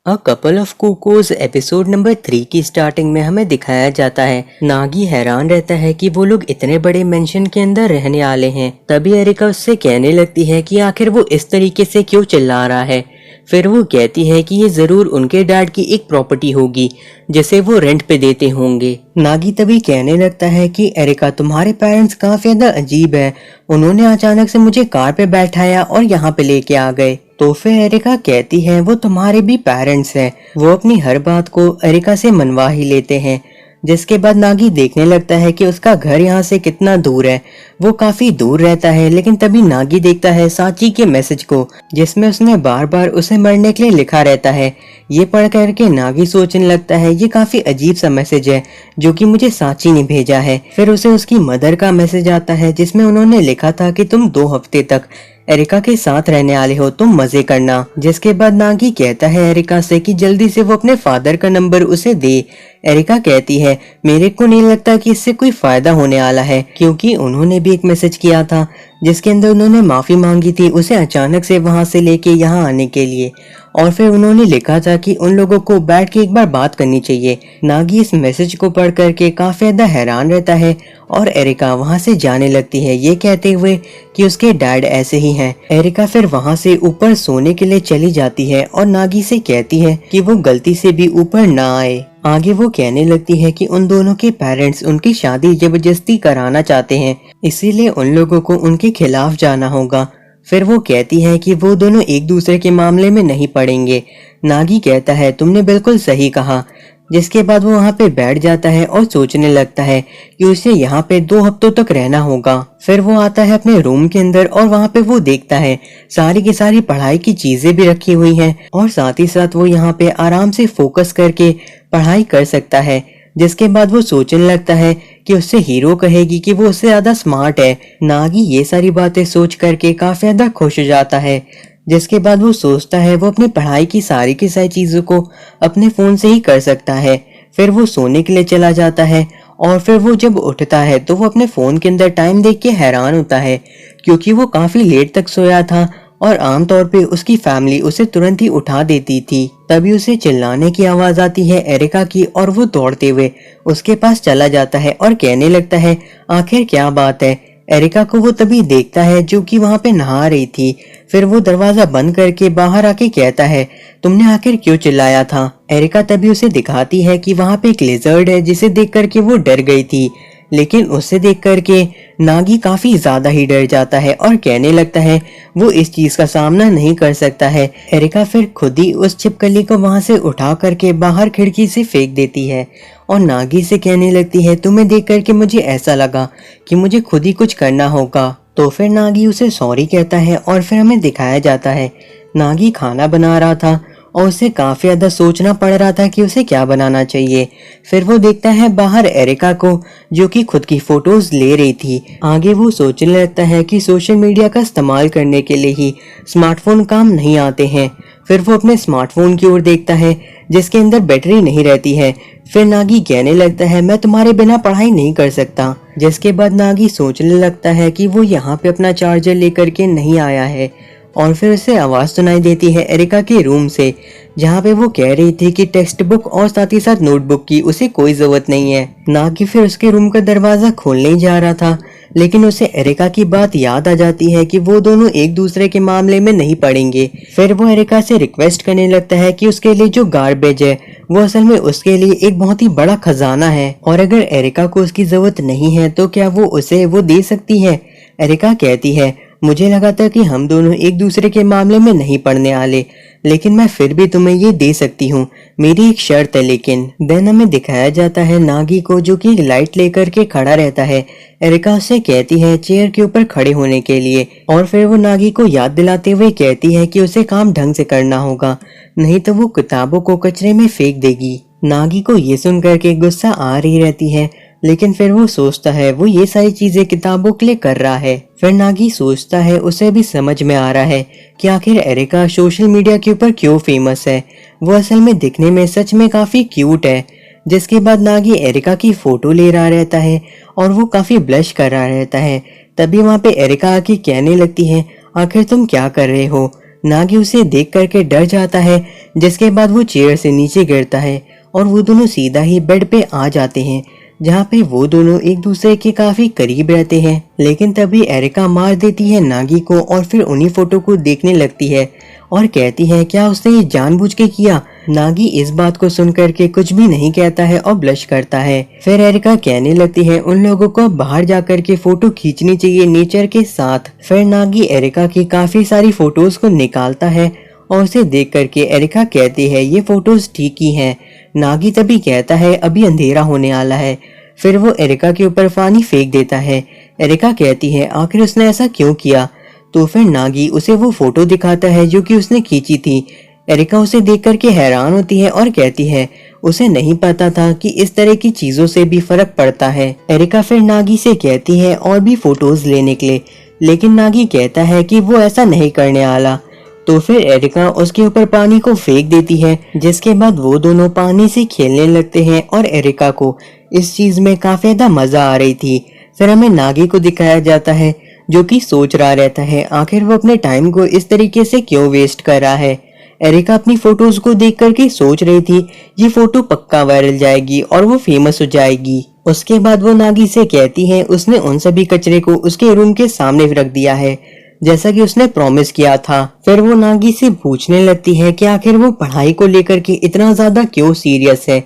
A couple of cuckoos episode number 3 की starting में हमें दिखाया जाता है नागी हैरान रहता है कि वो लोग इतने बड़े मेंशन के अंदर रहने वाले हैं। तभी एरिका उससे कहने लगती है कि आखिर वो इस तरीके से क्यों चिल्ला रहा है। फिर वो कहती है कि ये जरूर उनके डैड की एक प्रॉपर्टी होगी जिसे वो रेंट पे देते होंगे। नागी तभी कहने लगता है कि एरिका तुम्हारे पेरेंट्स काफी ज्यादा अजीब है, उन्होंने अचानक से मुझे कार पे बैठाया और यहाँ पे लेके आ गए। तो फिर एरिका कहती है वो तुम्हारे भी पेरेंट्स हैं। वो अपनी हर बात को एरिका से मनवा ही लेते हैं। जिसके बाद नागी देखने लगता है कि उसका घर यहाँ से कितना दूर है। वो काफी दूर रहता है, लेकिन तभी नागी देखता है साची के मैसेज को जिसमें उसने बार बार उसे मरने के लिए लिखा रहता है। ये पढ़ करके नागी सोचने लगता है ये काफी अजीब सा मैसेज है जो कि मुझे साची ने भेजा है। फिर उसे उसकी मदर का मैसेज आता है जिसमें उन्होंने लिखा था कि तुम 2 हफ्ते तक एरिका के साथ रहने वाले हो, तुम मजे करना। जिसके बाद नागी कहता है एरिका से कि जल्दी से वो अपने फादर का नंबर उसे दे। एरिका कहती है मेरे को नहीं लगता कि इससे कोई फायदा होने वाला है, क्योंकि उन्होंने भी एक मैसेज किया था जिसके अंदर उन्होंने माफी मांगी थी उसे अचानक से वहां से लेके यहाँ आने के लिए। और फिर उन्होंने लिखा था कि उन लोगों को बैठ के एक बार बात करनी चाहिए। नागी इस मैसेज को पढ़ करके काफी ज्यादा हैरान रहता है और एरिका वहां से जाने लगती है ये कहते हुए कि उसके डैड ऐसे ही हैं। एरिका फिर वहां से ऊपर सोने के लिए चली जाती है और नागी से कहती है कि वो गलती से भी ऊपर ना आए। आगे वो कहने लगती है कि उन दोनों के पेरेंट्स उनकी शादी जबरदस्ती कराना चाहते हैं, इसीलिए उन लोगों को उनके खिलाफ जाना होगा। फिर वो कहती है कि वो दोनों एक दूसरे के मामले में नहीं पड़ेंगे। नागी कहता है तुमने बिल्कुल सही कहा। जिसके बाद वो वहाँ पे बैठ जाता है और सोचने लगता है कि उसे यहाँ पे 2 हफ्तों तक रहना होगा। फिर वो आता है अपने रूम के अंदर और वहाँ पे वो देखता है सारी की सारी पढ़ाई की चीजें भी रखी हुई हैं और साथ ही साथ वो यहाँ पे आराम से फोकस करके पढ़ाई कर सकता है। जिसके बाद वो सोचने लगता है कि उससे हीरो कहेगी कि वो उससे ज्यादा स्मार्ट है। नागी ये सारी बातें सोच करके काफी ज्यादा खुश हो जाता है। जिसके बाद वो सोचता है वो अपनी पढ़ाई की सारी चीजों को अपने फोन से ही कर सकता है। फिर वो सोने के लिए चला जाता है और फिर वो जब उठता है तो वो अपने फोन के अंदर टाइम देख के हैरान होता है, क्योंकि वो काफी लेट तक सोया था और आमतौर पे उसकी फैमिली उसे तुरंत ही उठा देती थी। तभी उसे चिल्लाने की आवाज आती है एरिका की और वो दौड़ते हुए उसके पास चला जाता है और कहने लगता है आखिर क्या बात है। एरिका को वो तभी देखता है जो कि वहां पे नहा रही थी। फिर वो दरवाजा बंद करके बाहर आके कहता है तुमने आखिर क्यों चिल्लाया था। एरिका तभी उसे दिखाती है कि वहां पे एक लेजर्ड है जिसे देख करके वो डर गई थी, लेकिन उसे देख करके नागी काफी ज्यादा ही डर जाता है और कहने लगता है वो इस चीज का सामना नहीं कर सकता है। एरिका फिर खुद ही उस छिपकली को वहां से उठा करके बाहर खिड़की से फेंक देती है और नागी से कहने लगती है तुम्हें देख करके मुझे ऐसा लगा कि मुझे खुद ही कुछ करना होगा। तो फिर नागी उसे सॉरी कहता है और फिर हमें दिखाया जाता है नागी खाना बना रहा था और उसे काफी ज्यादा सोचना पड़ रहा था कि उसे क्या बनाना चाहिए। फिर वो देखता है बाहर एरिका को जो कि खुद की फोटोज ले रही थी। आगे वो सोचने लगता है कि सोशल मीडिया का इस्तेमाल करने के लिए ही स्मार्टफोन काम नहीं आते हैं। फिर वो अपने स्मार्टफोन की ओर देखता है जिसके अंदर बैटरी नहीं रहती है। फिर नागी कहने लगता है मैं तुम्हारे बिना पढ़ाई नहीं कर सकता। जिसके बाद नागी सोचने लगता है कि वो यहाँ पे अपना चार्जर लेकर के नहीं आया है और फिर उसे आवाज सुनाई देती है एरिका के रूम से, जहाँ पे वो कह रही थी कि टेक्स्ट बुक और साथ ही साथ नोटबुक की उसे कोई जरूरत नहीं है। नागी फिर उसके रूम का दरवाजा खोलने ही जा रहा था, लेकिन उसे एरिका की बात याद आ जाती है कि वो दोनों एक दूसरे के मामले में नहीं पड़ेंगे। फिर वो एरिका से रिक्वेस्ट करने लगता है कि उसके लिए जो गार्बेज है वो असल में उसके लिए एक बहुत ही बड़ा खजाना है और अगर एरिका को उसकी जरूरत नहीं है तो क्या वो उसे वो दे सकती है। एरिका कहती है मुझे लगा था कि हम दोनों एक दूसरे के मामले में नहीं पड़ने वाले, लेकिन मैं फिर भी तुम्हें ये दे सकती हूँ, मेरी एक शर्त है। लेकिन देन हमें दिखाया जाता है नागी को जो कि लाइट लेकर के खड़ा रहता है। एरिका उससे कहती है चेयर के ऊपर खड़े होने के लिए और फिर वो नागी को याद दिलाते हुए कहती है कि उसे काम ढंग से करना होगा, नहीं तो वो किताबों को कचरे में फेंक देगी। नागी को ये सुन करके गुस्सा आ रही रहती है, लेकिन फिर वो सोचता है वो ये सारी चीजें किताबों के लिए कर रहा है। फिर नागी सोचता है उसे भी समझ में आ रहा है कि आखिर एरिका सोशल मीडिया के ऊपर क्यों फेमस है। वो असल में दिखने में सच में काफी क्यूट है। जिसके बाद नागी एरिका की फोटो ले रहा रहता है और वो काफी ब्लश कर रहा रहता है। तभी वहाँ पे एरिका आके कहने लगती है आखिर तुम क्या कर रहे हो। नागी उसे देख करके डर जाता है, जिसके बाद वो चेयर से नीचे गिरता है और वो दोनों सीधा ही बेड पे आ जाते हैं, जहाँ पे वो दोनों एक दूसरे के काफी करीब रहते हैं। लेकिन तभी एरिका मार देती है नागी को और फिर उन्हीं फोटो को देखने लगती है और कहती है क्या उसने ये जानबूझ के किया। नागी इस बात को सुन करके कुछ भी नहीं कहता है और ब्लश करता है। फिर एरिका कहने लगती है उन लोगों को बाहर जाकर के फोटो खींचनी चाहिए नेचर के साथ। फिर नागी एरिका की काफी सारी फोटोज को निकालता है और उसे देख करके एरिका कहती है ये फोटोज ठीक ही हैं। नागी तभी कहता है अभी अंधेरा होने वाला है। फिर वो एरिका के ऊपर पानी फेंक देता है। एरिका कहती है आखिर उसने ऐसा क्यों किया। तो फिर नागी उसे वो फोटो दिखाता है जो कि उसने खींची थी। एरिका उसे देख करके हैरान होती है और कहती है उसे नहीं पता था कि इस तरह की चीजों से भी फर्क पड़ता है। एरिका फिर नागी से कहती है और भी फोटोज लेने के लिए, लेकिन नागी कहता है कि वो ऐसा नहीं करने वाला। तो फिर एरिका उसके ऊपर पानी को फेंक देती है, जिसके बाद वो दोनों पानी से खेलने लगते हैं और एरिका को इस चीज में काफी ज्यादा मजा आ रही थी। फिर हमें नागी को दिखाया जाता है जो कि सोच रहा रहता है आखिर वो अपने टाइम को इस तरीके से क्यों वेस्ट कर रहा है। एरिका अपनी फोटोज को देख करके सोच रही थी ये फोटो पक्का वायरल जाएगी और वो फेमस हो जाएगी। उसके बाद वो नागी से कहती है उसने उन सभी कचरे को उसके रूम के सामने रख दिया है जैसा कि उसने प्रॉमिस किया था। फिर वो नागी से पूछने लगती है कि आखिर वो पढ़ाई को लेकर के इतना ज्यादा क्यों सीरियस है,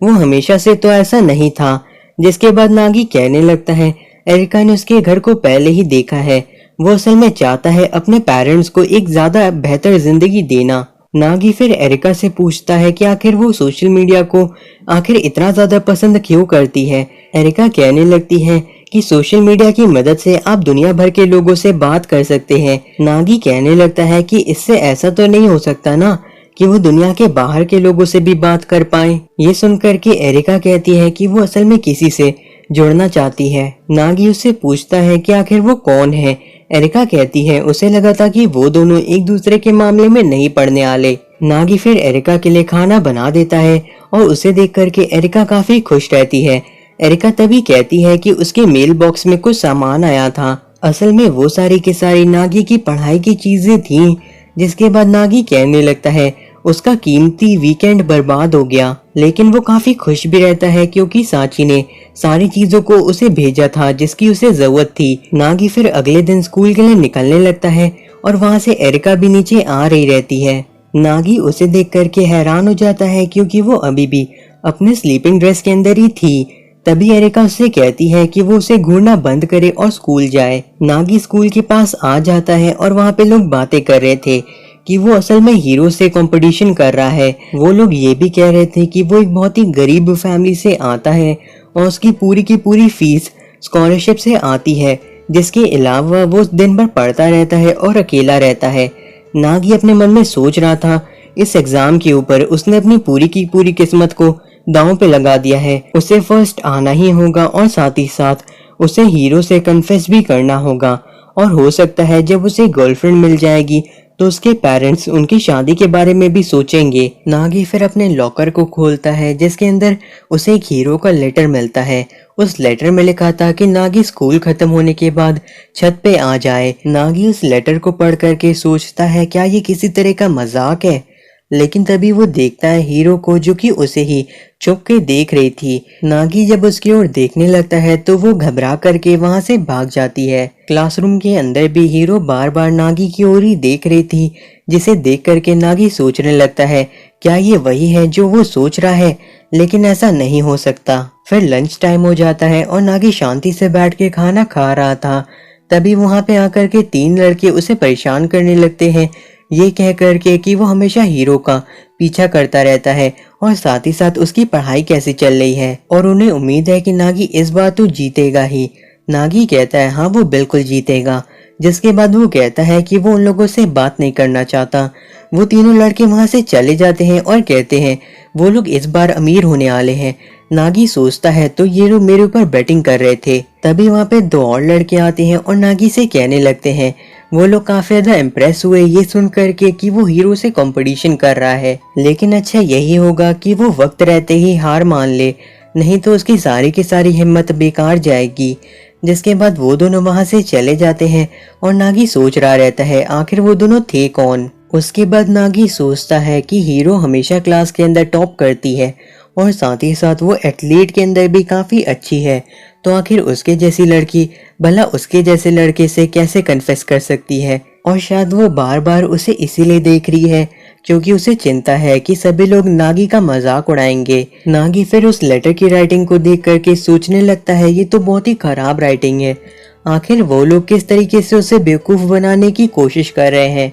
वो हमेशा से तो ऐसा नहीं था। जिसके बाद नागी कहने लगता है एरिका ने उसके घर को पहले ही देखा है, वो असल में चाहता है अपने पेरेंट्स को एक ज्यादा बेहतर जिंदगी देना। नागी फिर एरिका से पूछता है कि आखिर वो सोशल मीडिया को आखिर इतना ज्यादा पसंद क्यों करती है। एरिका कहने लगती है कि सोशल मीडिया की मदद से आप दुनिया भर के लोगों से बात कर सकते हैं। नागी कहने लगता है कि इससे ऐसा तो नहीं हो सकता ना कि वो दुनिया के बाहर के लोगों से भी बात कर पाए। ये सुनकर के एरिका कहती है कि वो असल में किसी से जुड़ना चाहती है। नागी उससे पूछता है कि आखिर वो कौन है। एरिका कहती है उसे लगा था कि वो दोनों एक दूसरे के मामले में नहीं पड़ने वाले। नागी फिर एरिका के लिए खाना बना देता है और उसे देख करके एरिका काफी खुश रहती है। एरिका तभी कहती है कि उसके मेल बॉक्स में कुछ सामान आया था। असल में वो सारी की सारी नागी की पढ़ाई की चीजें थीं। जिसके बाद नागी कहने लगता है उसका कीमती वीकेंड बर्बाद हो गया, लेकिन वो काफी खुश भी रहता है क्योंकि सांची ने सारी चीजों को उसे भेजा था जिसकी उसे जरूरत थी। नागी फिर अगले दिन स्कूल के लिए निकलने लगता है और वहाँ से एरिका भी नीचे आ रही रहती है। नागी उसे देख करके हैरान हो जाता है क्योंकि वो अभी भी अपने स्लीपिंग ड्रेस के अंदर ही थी। तभी एरिका उससे कहती है कि वो उसे घूरना बंद करे और स्कूल जाए। नागी स्कूल के पास आ जाता है और वहाँ पे लोग बातें कर रहे थे कि वो असल में हीरो से कंपटीशन कर रहा है। वो लोग ये भी कह रहे थे कि वो एक बहुत ही गरीब फैमिली से आता है और उसकी पूरी की पूरी फीस स्कॉलरशिप से आती है, जिसके अलावा वो दिन भर पढ़ता रहता है और अकेला रहता है। नागी अपने मन में सोच रहा था इस एग्जाम के ऊपर उसने अपनी पूरी की पूरी किस्मत को दांव पे लगा दिया है। उसे फर्स्ट आना ही होगा और साथ ही साथ उसे हीरो से कन्फेस भी करना होगा और हो सकता है जब उसे गर्लफ्रेंड मिल जाएगी तो उसके पेरेंट्स उनकी शादी के बारे में भी सोचेंगे। नागी फिर अपने लॉकर को खोलता है जिसके अंदर उसे एक हीरो का लेटर मिलता है। उस लेटर में लिखा था कि नागी स्कूल खत्म होने के बाद छत पे आ जाए। नागी उस लेटर को पढ़ करके सोचता है क्या ये किसी तरह का मजाक है, लेकिन तभी वो देखता है हीरो को जो कि उसे ही चुप के देख रही थी। नागी जब उसकी ओर देखने लगता है तो वो घबरा करके वहां से भाग जाती है। क्लासरूम के अंदर भी हीरो बार बार नागी की ओर ही देख रही थी, जिसे देख करके नागी सोचने लगता है क्या ये वही है जो वो सोच रहा है, लेकिन ऐसा नहीं हो सकता। फिर लंच टाइम हो जाता है और नागी शांति से बैठ के खाना खा रहा था। तभी वहां पे आकर के 3 लड़के उसे परेशान करने लगते हैं, ये कह करके कि वो हमेशा हीरो का पीछा करता रहता है और साथ ही साथ उसकी पढ़ाई कैसे चल रही है और उन्हें उम्मीद है कि नागी इस बार तो जीतेगा ही। नागी कहता है हाँ वो बिल्कुल जीतेगा। जिसके बाद वो कहता है कि वो उन लोगों से बात नहीं करना चाहता। वो तीनों लड़के वहां से चले जाते हैं और कहते हैं वो लोग इस बार अमीर होने वाले हैं। नागी सोचता है तो ये लोग मेरे ऊपर बैटिंग कर रहे थे। तभी वहाँ पे 2 और लड़के आते हैं और नागी से कहने लगते हैं। वो लोग काफी ज्यादा इम्प्रेस हुए ये सुन करके कि वो हीरो से कंपटीशन कर रहा है, लेकिन अच्छा यही होगा कि वो वक्त रहते ही हार मान ले, नहीं तो उसकी सारी की सारी हिम्मत बेकार जाएगी। जिसके बाद वो दोनों वहां से चले जाते हैं और नागी सोच रहा रहता है आखिर वो दोनों थे कौन। उसके बाद नागी सोचता है कि हीरो हमेशा क्लास के अंदर टॉप करती है और साथ ही साथ वो एथलीट के अंदर भी काफ़ी अच्छी है, तो आखिर उसके जैसी लड़की भला उसके जैसे लड़के से कैसे कन्फेस कर सकती है। और शायद वो बार बार उसे इसीलिए देख रही है क्योंकि उसे चिंता है कि सभी लोग नागी का मजाक उड़ाएंगे। नागी फिर उस लेटर की राइटिंग को देख करके सोचने लगता है ये तो बहुत ही खराब राइटिंग है, आखिर वो लोग किस तरीके से उसे बेवकूफ बनाने की कोशिश कर रहे हैं।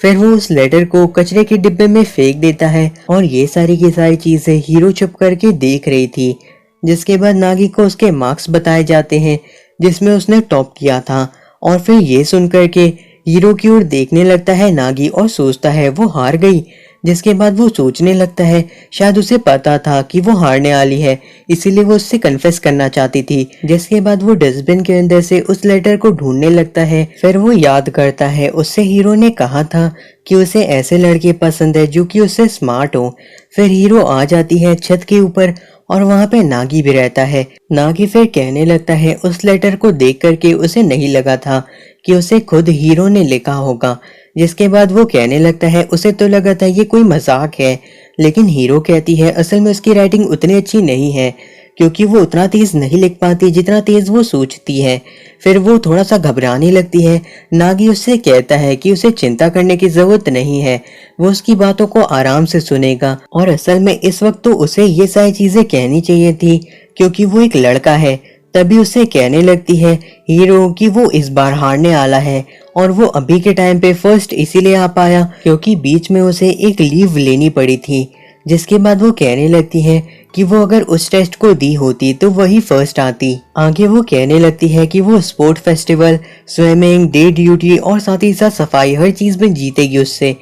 फिर वो उस लेटर को कचरे के डिब्बे में फेंक देता है और ये सारी की सारी चीजें हीरो चुप करके देख रही थी। जिसके बाद नागी को उसके मार्क्स बताए जाते हैं जिसमें उसने टॉप किया था, और फिर ये सुन करके हीरो की ओर देखने लगता है नागी और सोचता है वो हार गई। जिसके बाद वो सोचने लगता है शायद उसे पता था कि वो हारने वाली है, इसीलिए वो उससे कन्फेस करना चाहती थी। जिसके बाद वो डस्टबिन के अंदर से उस लेटर को ढूंढने लगता है। फिर वो याद करता है उससे हीरो ने कहा था कि उसे ऐसे लड़के पसंद है जो कि उससे स्मार्ट हो। फिर हीरो आ जाती है छत के ऊपर और वहाँ पे नागी भी रहता है। नागी फिर कहने लगता है उस लेटर को देख करके उसे नहीं लगा था कि उसे खुद हीरो ने लिखा होगा। जिसके बाद वो कहने लगता है उसे तो लगा था ये कोई मजाक है, लेकिन हीरो कहती है असल में उसकी राइटिंग उतनी अच्छी नहीं है क्योंकि वो उतना तेज नहीं लिख पाती जितना तेज वो सोचती है। फिर वो थोड़ा सा घबराने लगती है। नागी उससे कहता है कि उसे चिंता करने की जरूरत नहीं है, वो उसकी बातों को आराम से सुनेगा, और असल में इस वक्त तो उसे ये सारी चीजें कहनी चाहिए थी क्योंकि वो एक लड़का है। तभी उसे कहने लगती है हीरो कि वो इस बार हारने वाला है और वो अभी के टाइम पे फर्स्ट इसीलिए आ पाया क्योंकि बीच में उसे एक लीव लेनी पड़ी थी। जिसके बाद वो कहने लगती है कि वो अगर उस टेस्ट को दी होती तो वही फर्स्ट आती। आगे वो कहने लगती है कि वो sport festival, swimming, day duty और साथ ही साथ सफाई हर चीज में जीतेगी उससे,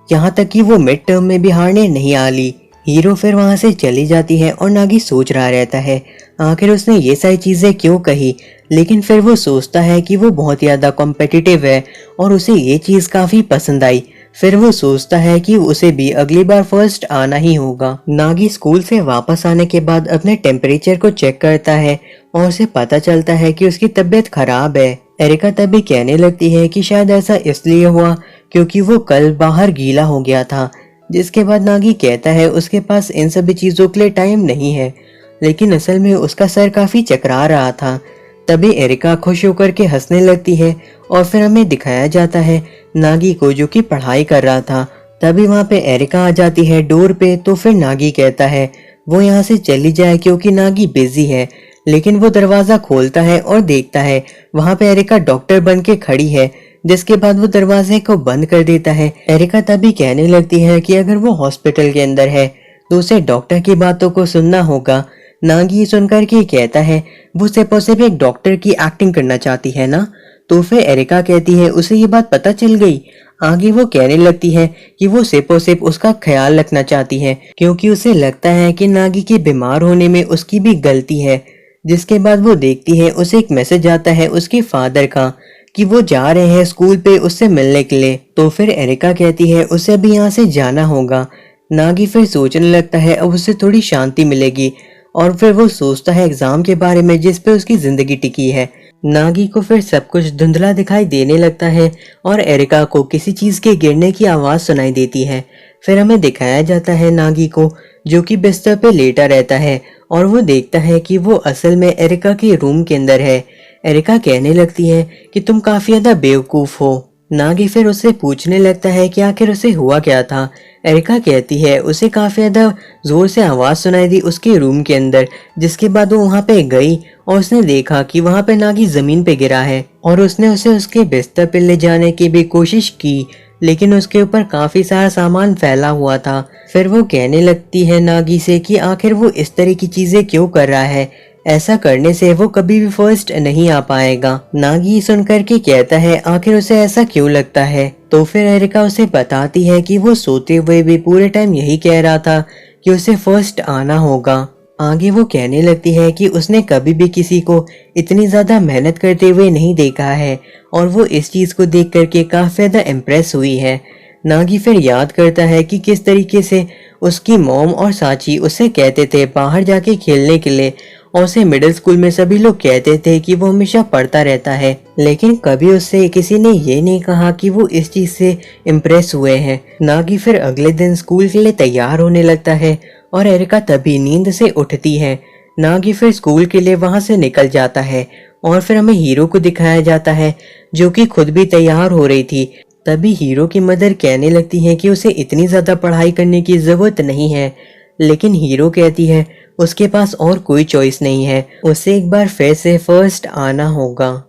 यहाँ तक कि वो मिड टर्म में भी हारने नहीं आली। हीरो फिर वहां से चली जाती है और नागी सोच रहा रहता है आखिर उसने ये सारी चीजें क्यों कही, लेकिन फिर वो सोचता है कि वो बहुत ज्यादा कॉम्पिटिटिव है और उसे ये चीज काफी पसंद आई। फिर वो सोचता है कि उसे भी अगली बार फर्स्ट आना ही होगा। नागी स्कूल से वापस आने के बाद अपने टेम्परेचर को चेक करता है और उसे पता चलता है कि उसकी तबीयत खराब है। एरिका तभी कहने लगती है कि शायद ऐसा इसलिए हुआ क्योंकि वो कल बाहर गीला हो गया था। जिसके बाद नागी कहता है उसके पास इन सभी चीजों के लिए टाइम नहीं है, लेकिन असल में उसका सर काफी चकरा रहा था। तभी एरिका खुश होकर के हंसने लगती है और फिर हमें दिखाया जाता है नागी को जो कि पढ़ाई कर रहा था। तभी वहाँ पे एरिका आ जाती है डोर पे, तो फिर नागी कहता है वो यहाँ से चली जाए क्योंकि नागी बिजी है, लेकिन वो दरवाजा खोलता है और देखता है वहाँ पे एरिका डॉक्टर बन के खड़ी है। जिसके बाद वो दरवाजे को बंद कर देता है। एरिका तभी कहने लगती है कि अगर वो हॉस्पिटल के अंदर है तो उसे डॉक्टर की बातों को सुनना होगा। नागी सुनकर के कहता है वो सिर्फ और सिर्फ एक डॉक्टर की एक्टिंग करना चाहती है ना। तो फिर एरिका कहती है उसे ये बात पता चल गई। आगे वो कहने लगती है कि वो सिर्फ और सिर्फ उसका ख्याल रखना चाहती है क्योंकि उसे लगता है कि नागी के बीमार होने में उसकी भी गलती है। जिसके बाद वो देखती है उसे एक मैसेज आता है उसके फादर का कि वो जा रहे हैं स्कूल पे उससे मिलने के लिए। तो फिर एरिका कहती है उसे भी यहाँ से जाना होगा। नागी फिर सोचने लगता है अब उसे थोड़ी शांति मिलेगी, और फिर वो सोचता है एग्जाम के बारे में जिस पे उसकी जिंदगी टिकी है। नागी को फिर सब कुछ धुंधला दिखाई देने लगता है और एरिका को किसी चीज के गिरने की आवाज सुनाई देती है। फिर हमें दिखाया जाता है नागी को जो कि बिस्तर पे लेटा रहता है और वो देखता है कि वो असल में एरिका के रूम के अंदर है। एरिका कहने लगती है कि तुम काफी ज्यादा बेवकूफ हो। नागी फिर उससे पूछने लगता है कि आखिर उसे हुआ क्या था। एरिका कहती है उसे काफी ज्यादा जोर से आवाज सुनाई दी उसके रूम के अंदर। जिसके बाद वो वहां पे गई और उसने देखा कि वहां पे नागी जमीन पे गिरा है और उसने उसे उसके बिस्तर पे ले जाने की भी कोशिश की, लेकिन उसके ऊपर काफी सारा सामान फैला हुआ था। फिर वो कहने लगती है नागी से कि आखिर वो इस तरह की चीजें क्यों कर रहा है, ऐसा करने से वो कभी भी फर्स्ट नहीं आ पाएगा। नागी सुनकर के कहता है आखिर उसे ऐसा क्यों लगता है। तो फिर एरिका उसे बताती है कि वो सोते हुए भी पूरे टाइम यही कह रहा था कि उसे फर्स्ट आना होगा। आगे वो कहने लगती है कि उसने कभी भी किसी को इतनी ज्यादा मेहनत करते हुए नहीं देखा है और वो इस चीज को देख करके काफी ज्यादा इम्प्रेस हुई है। नागी फिर याद करता है कि किस तरीके से उसकी मॉम और साची उसे कहते थे बाहर जाके खेलने के लिए, और उसे मिडिल स्कूल में सभी लोग कहते थे कि वो हमेशा पढ़ता रहता है, लेकिन कभी उससे किसी ने ये नहीं कहा कि वो इस चीज से इम्प्रेस हुए हैं। नागी फिर अगले दिन स्कूल के लिए तैयार होने लगता है और एरिका तभी नींद से उठती है। नागी फिर स्कूल के लिए वहां से निकल जाता है और फिर हमें हीरो को दिखाया जाता है जो कि खुद भी तैयार हो रही थी। तभी हीरो की मदर कहने लगती है कि उसे इतनी ज्यादा पढ़ाई करने की जरूरत नहीं है, लेकिन हीरो कहती है उसके पास और कोई चॉइस नहीं है, उसे एक बार फिर से फर्स्ट आना होगा।